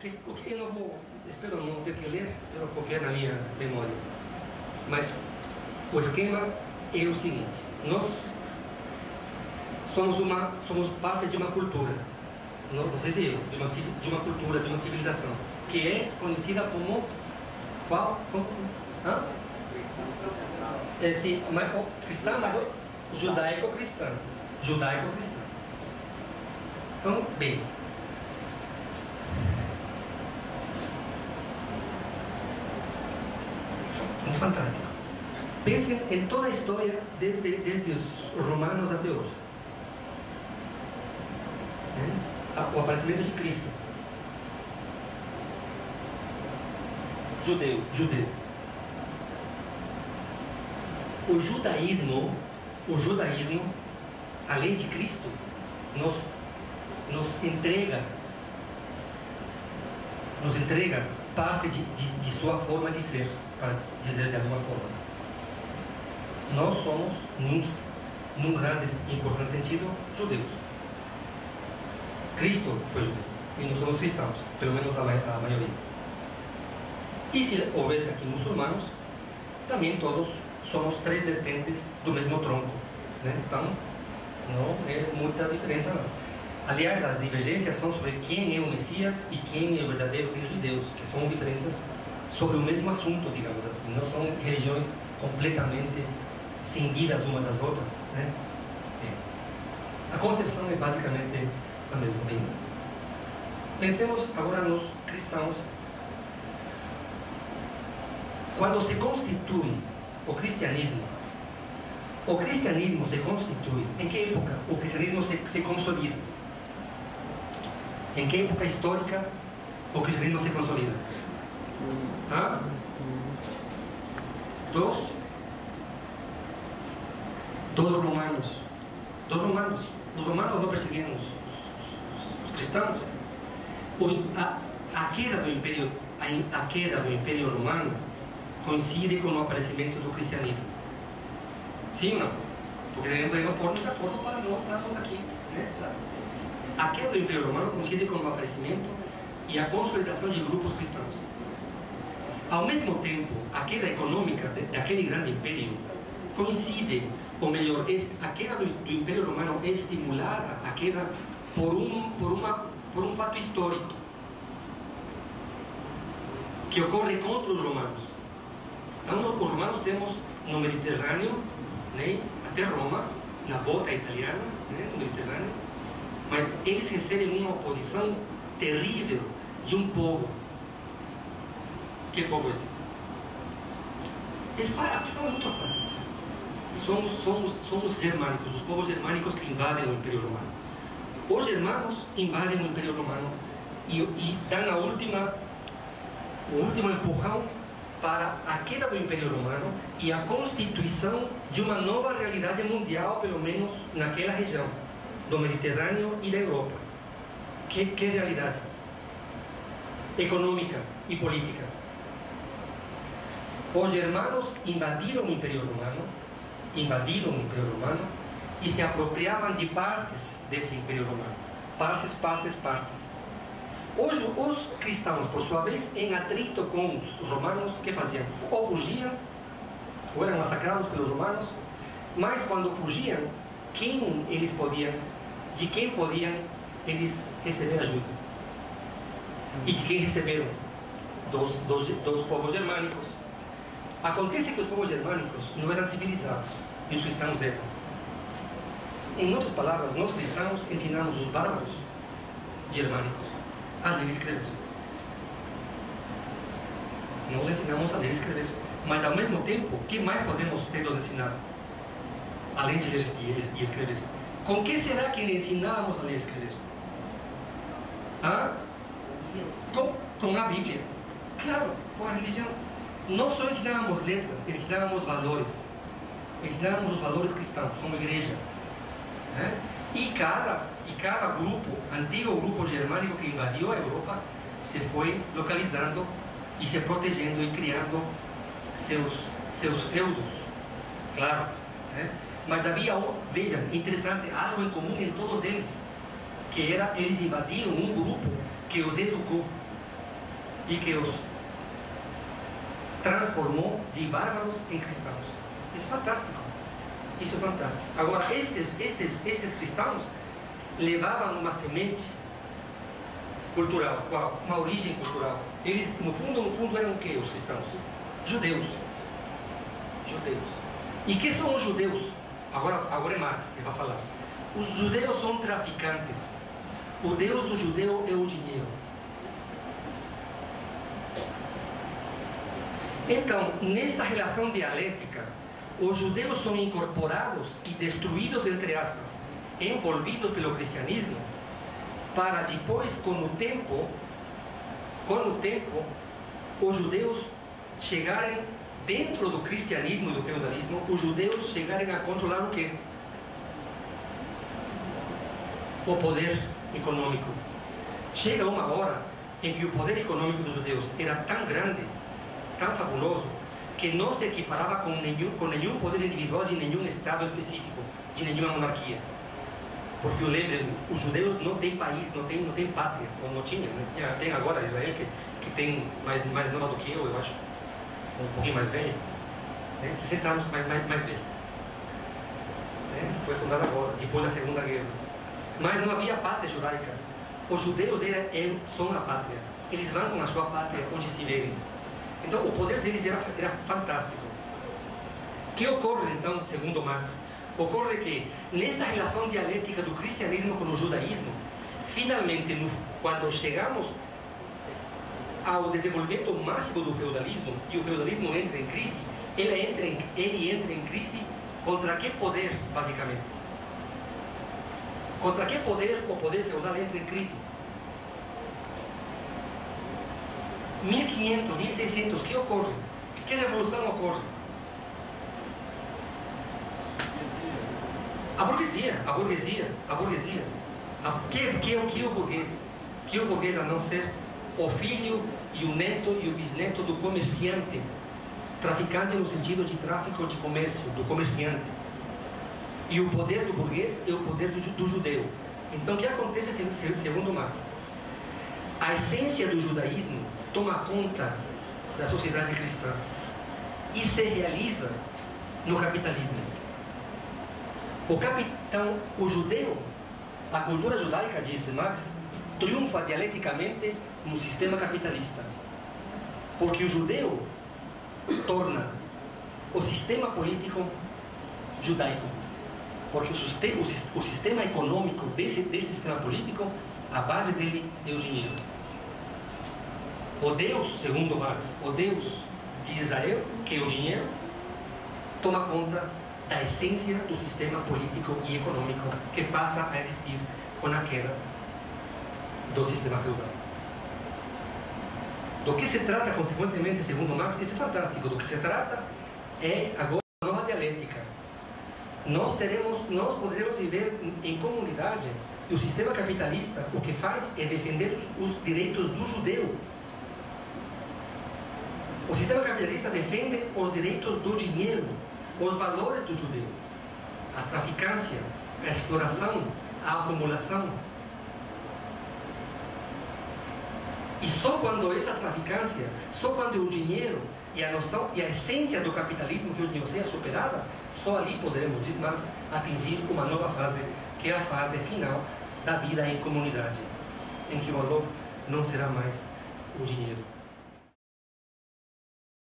o que eu não vou, espero não ter que ler, eu vou copiar na minha memória. Mas o esquema é o seguinte: nós somos parte de uma cultura, não sei se eu, de uma cultura, de uma civilização, que é conhecida como qual? Hã? Sim, mas cristã, mas judaico-cristã. Judaico-cristã. Então, bem. Muito fantástico. Pensem em toda a história, desde os romanos até hoje. O aparecimento de Cristo. Judeu. O judaísmo, além de Cristo, nos entrega parte de sua forma de ser, para dizer de alguma forma. Nós somos, num grande e importante sentido, judeus. Cristo foi judeu, e nós somos cristãos, pelo menos a maioria. E se houvesse aqui muçulmanos, também todos somos três vertentes do mesmo tronco, né? Então, não é muita diferença não. Aliás, as divergências são sobre quem é o Messias e quem é o verdadeiro Filho de Deus, que são diferenças sobre o mesmo assunto, digamos assim. Não são religiões completamente cindidas umas das outras, né? A concepção é basicamente a mesma. Bem, pensemos agora nos cristãos. Quando se constitui o cristianismo se constitui. Em que época o cristianismo se consolida? Em que época histórica o cristianismo se consolida? Dos romanos. Os romanos não perseguiam os cristãos. A queda do Império Romano coincide com o aparecimento do cristianismo. Sim ou não? Porque devemos pôr-nos de acordo para nós estarmos aqui, né? A queda do Império Romano coincide com o aparecimento e a consolidação de grupos cristãos. Ao mesmo tempo, a queda econômica daquele grande império coincide, ou melhor, a queda do Império Romano é estimulada, a queda por um fato histórico que ocorre contra os romanos. Então, os romanos temos no Mediterrâneo, né, até Roma, na bota italiana, né, no Mediterrâneo, mas eles recebem uma oposição terrível de um povo. Que povo é esse? A questão é muito fácil. Somos germânicos, os povos germânicos que invadem o Império Romano. Os germanos invadem o Império Romano e dão o último empurrão para a queda do Império Romano e a constituição de uma nova realidade mundial, pelo menos naquela região do Mediterrâneo e da Europa. Que realidade? Econômica e política. Os germanos invadiram o Império Romano e se apropriavam de partes desse Império Romano. Partes. Hoje, os cristãos, por sua vez, em atrito com os romanos, que faziam? Ou fugiam, ou eram massacrados pelos romanos, mas quando fugiam, de quem podiam eles receber ajuda? E de quem receberam? Dos povos germânicos. Acontece que os povos germânicos não eram civilizados, e os cristãos eram. Em outras palavras, nós cristãos ensinamos os bárbaros germânicos a ler e escrever. Nós ensinamos a ler e escrever. Mas ao mesmo tempo, o que mais podemos ter-los ensinado? Além de ler e escrever. Com que será que ensinávamos a ler e escrever? Com a Bíblia. Claro, com a religião. Não só ensinávamos letras, ensinávamos valores. Ensinávamos os valores cristãos, como igreja. Né? E cada grupo, antigo grupo germânico que invadiu a Europa, se foi localizando e se protegendo e criando seus feudos. Claro. Né? Mas havia, vejam, interessante, algo em comum em todos eles, que era, eles invadiram um grupo que os educou. e que os transformou de bárbaros em cristãos. Isso é fantástico. Isso é fantástico. Agora, estes cristãos levavam uma semente cultural. Qual? Uma origem cultural. Eles, no fundo, eram o que os cristãos? Judeus. Judeus. E que são os judeus? Agora é Marx que vai falar. Os judeus são traficantes. O Deus do judeu é o dinheiro. Então, nesta relação dialética, os judeus são incorporados e destruídos, entre aspas, envolvidos pelo cristianismo, para depois, com o tempo, os judeus chegarem dentro do cristianismo e do feudalismo, os judeus chegarem a controlar o quê? O poder econômico. Chega uma hora em que o poder econômico dos judeus era tão grande, tão fabuloso, que não se equiparava com nenhum poder individual de nenhum estado específico, de nenhuma monarquia. Porque eu lembro, os judeus não têm país, não têm pátria, ou não tinha, né? Tem agora Israel, que tem mais nova do que eu acho, um pouquinho mais velho, né? 60 anos mais velho. Foi fundada agora, depois da Segunda Guerra. Mas não havia pátria judaica. Os judeus são a pátria. Eles vão com a sua pátria onde estiverem. Então o poder deles era fantástico. O que ocorre então, segundo Marx? Ocorre que nesta relação dialética do cristianismo com o judaísmo, finalmente, quando chegamos ao desenvolvimento máximo do feudalismo, e o feudalismo entra em crise, ele entra em crise contra que poder, basicamente? Contra que poder o poder feudal entra em crise? 1500, 1600, que ocorre? Que revolução ocorre? A burguesia. Que é o burguês? Que é o burguês a não ser o filho e o neto e o bisneto do comerciante? Traficante no sentido de tráfico de comércio, do comerciante. E o poder do burguês é o poder do judeu. Então o que acontece segundo Marx? A essência do judaísmo toma conta da sociedade cristã e se realiza no capitalismo. Então, o judeu, a cultura judaica, diz Marx, triunfa dialeticamente no sistema capitalista. Porque o judeu torna o sistema político judaico. Porque o sistema econômico desse sistema político, a base dele é o dinheiro. O Deus, segundo Marx, o Deus de Israel, que é o dinheiro, toma conta da essência do sistema político e econômico que passa a existir com a queda do sistema feudal. Do que se trata, consequentemente, segundo Marx, isso é fantástico, do que se trata é agora uma nova dialética. Nós poderemos viver em comunidade e o sistema capitalista o que faz é defender os direitos do judeu. O sistema capitalista defende os direitos do dinheiro, os valores do judeu, a traficância, a exploração, a acumulação. E só quando essa traficância, só quando o dinheiro e a noção e a essência do capitalismo que o dinheiro seja superada, só ali poderemos, diz Marx, atingir uma nova fase, que é a fase final da vida em comunidade, em que o valor não será mais o dinheiro.